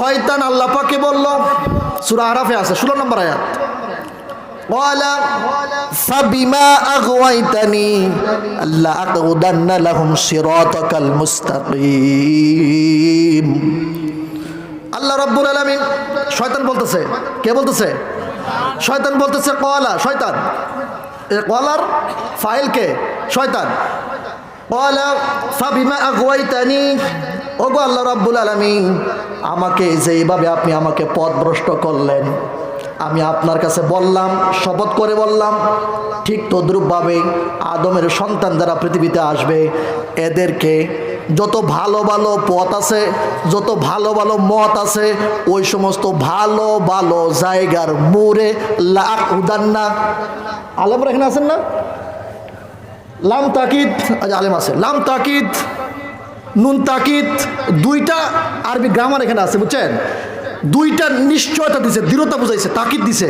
শয়তান আল্লাহ পাককে বলল, সূরা আরাফে আছে 16 নম্বর আয়াত, ওয়ালা ফাবিমা আগওয়াইতানি লাআকউদান্না লাহুম সিরাতাকাল মুস্তাকিম। আল্লাহ রাব্বুল আলামিন, শয়তান বলতেছে, কে বলতেছে? শয়তান বলতেছে। কওয়ালা, শয়তান, কওয়ালার ফাইল কে? শয়তান। কওয়ালা ফাবিমা আগওয়াইতানি, ওগো আল্লাহ রাব্বুল আলামিন, আমাকে যেইভাবে আপনি আমাকে পথভ্রষ্ট করলেন, আমি আপনার কাছে বললাম, শপথ করে বললাম, ঠিক তদ্রূপভাবে আদমের সন্তান যারা পৃথিবীতে আসবে এদেরকে যত ভালো ভালো পথ আছে, যত ভালো ভালো মত আছে, ওই সমস্ত ভালো ভালো জায়গার মোড়ে লাআকউদান্না, আলেমরা এখানে আছেন না? লাম তাকিদ, আলেম আছে, লাম তাকিদ, নুন তাকিদ, দুইটা আরবি গ্রামার এখানে আছে, বুঝছেন? দুইটা নিশ্চয়তা দিছে, দৃঢ়তা বুঝাইছে, তাকিদ দিছে।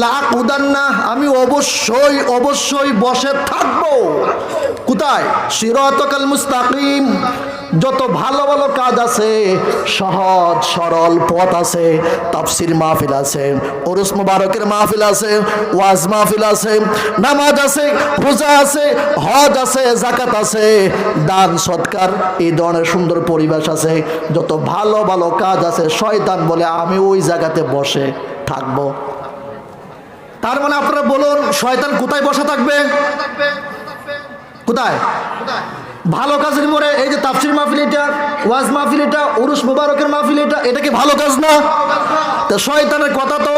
লাআকউদান্না, আমি অবশ্যই অবশ্যই বসে থাকবো। কোথায়? সিরাতাকাল মুস্তাকিম, যত ভালো ভালো কাজ আছে, সহজ সরল পথ আছে, তাফসীর মাহফিল আছে, উরুস মুবারকের মাহফিল আছে, ওয়াজ মাহফিল আছে, নামাজ আছে, রোজা আছে, হজ আছে, যাকাত আছে, দান সৎকার, এই ধরনের সুন্দর পরিবেশ আছে, যত ভালো ভালো কাজ আছে, শয়তান বলে আমি ওই জায়গাতে বসে থাকবো। তার মানে আপনারা বলুন, শয়তান কোথায় বসে থাকবে? কোথায়? ভালো কাজের মোড়ে। এই যে তাফসীর মাহফিল এটা, ওয়াজ মাহফিল এটা, উরুস মুবারকের মাহফিল এটা কি ভালো কাজ না? তো শয়তানের কথা তো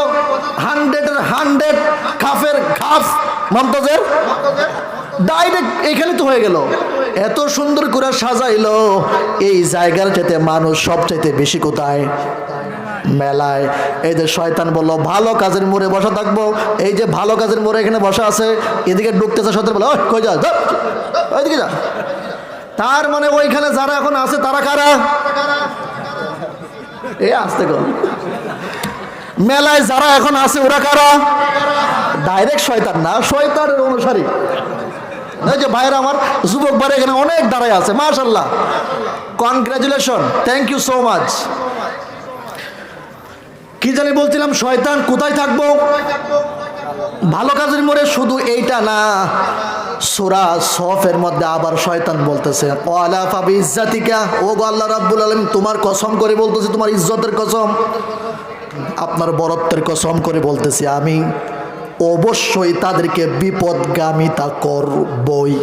100-এর 100, খাফের খাফ, মমতাজের ডাইরেক্ট এখানে তো হয়ে গেল। এত সুন্দর করে সাজাইলো, এই জায়গার চাইতে মানুষ সবচাইতে বেশি কোথায়? মেলায়। এই যে শয়তান বললো ভালো কাজের মোড়ে বসা থাকবো, এই যে ভালো কাজের মোড়ে এখানে বসা আছে, এদিকে ঢুকতেছে, শয়তান বলে কই যা, ওইদিকে যা। তার মানে ওইখানে যারা এখন আছে তারা কারা? এই আসতে কর, মেলায় যারা এখন আছে ওরা কারা? ডাইরেক্ট শয়তান না, শয়তানের অনুসারী। এই যে ভাইরা আমার, যুবক ভাইরা এখানে অনেক দাঁড়ায় আছে, মাশাআল্লাহ, congratulation, thank you so much. কি জানি বলছিলাম, শয়তান কোথায় থাকবো? ভালো কাজের মোড়ে। শুধু এইটা না, সূরা সফের মধ্যে আবার শয়তান বলতেছে, ওয়ালা ফাবিইজ্জাতিকা, ও গো আল্লাহ রাব্বুল আলামিন, তোমার কসম করে বলতেছি, তোমার ইজ্জতের কসম, আপনার বরত্বের কসম করে বলতেছি, আমি অবশ্যই তাদেরকে বিপদগামিতা করবই।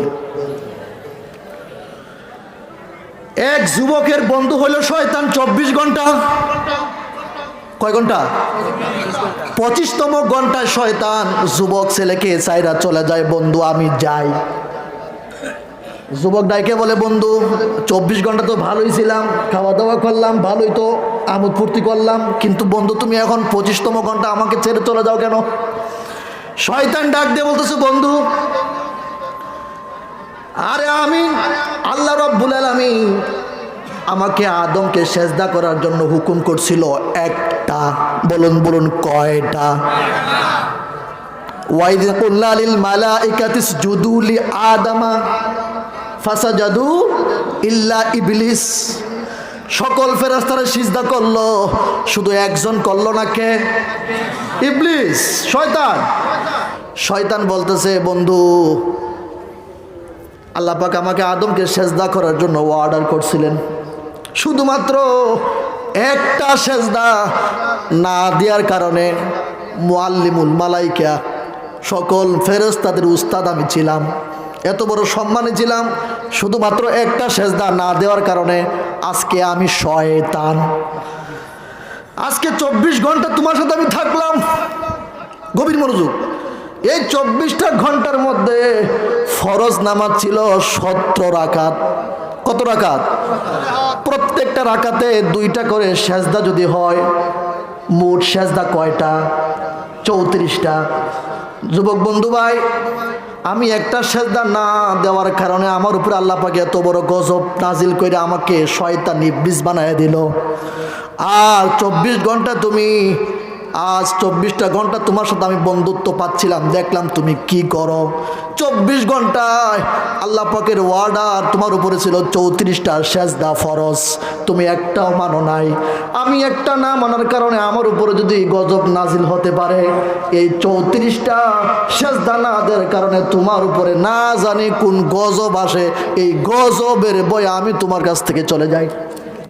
এক যুবকের বন্ধু হলো শয়তান 24 ঘন্টা। কয় ঘন্টা? 25তম ঘন্টায় শয়তান যুবক ছেলেকে চাইরা চলে যায়, বন্ধু আমি যাই। যুবক ডাইকে বলে, বন্ধু 24 ঘন্টা তো ভালোই ছিলাম, খাওয়া দাওয়া করলাম, ভালোই তো আমোদ ফুর্তি করলাম, কিন্তু বন্ধু তুমি এখন 25তম ঘন্টা আমাকে ছেড়ে চলে যাও কেন? শয়তান ডাক দিয়ে বলতেছে, বন্ধু আরে আমি আল্লাহ রাব্বুল আলামিন আমাকে আদমকে সেজদা করার জন্য হুকুম করছিল একটা, বলুন বলুন কয়টা? ওয়াইদ কুল্লা লিল মালাইকাতি ইসজুদু লি আদামা ফাসাজাদু ইল্লা ইবলিস, সকল ফেরেশতারা সিজদা করলো, শুধু একজন করলো না, কে? ইবলিস, শয়তান। শয়তান বলতেছে, বন্ধু আল্লাহ পাক আমাকে আদমকে সেজদা করার জন্য অর্ডার করছিলেন, শুধুমাত্র একটা সেজদা না দেওয়ার কারণে মুআল্লিমুল মালাইকা, সকল ফেরেশতাদের উস্তাদ আমি ছিলাম, এত বড় সম্মানে ছিলাম, শুধুমাত্র একটা সেজদা না দেওয়ার কারণে আজকে আমি শয়তান। আজকে 24 ঘন্টা তোমার সাথে আমি থাকলাম, গভীর মনোযোগ। এই 24টা ঘন্টার মধ্যে ফরজ নামাজ ছিল 17 রাকাত। কত রাকাত? প্রত্যেকটা রাকাতে 2টা করে সেজদা যদি হয়, মোট সেজদা কয়টা? 34টা। যুবক বন্ধু ভাই, আমি একটা সেজদা না দেওয়ার কারণে আমার উপরে আল্লাহ পাক এত বড় গজব নাজিল করে আমাকে শয়তান ইবলিস বানায় দিল। আর 24 ঘন্টা তুমি আজ 24টা ঘন্টা তোমার সাথে আমি বন্ধুত্ব পাচ্ছিলাম, দেখলাম তুমি কি করো। 24 ঘন্টায় আল্লাহ পাকের ওয়ার্ডার তোমার উপরে ছিল 34টা সেজদা ফরজ, তুমি একটাও মানো নাই। আমি একটা না মানার কারণে আমার উপরে যদি গজব নাজিল হতে পারে, এই 34টা সেজদা না দেওয়ার কারণে তোমার উপরে না জানি কোন গজব আসে, এই গজবের ভয়ে আমি তোমার কাছ থেকে চলে যাই।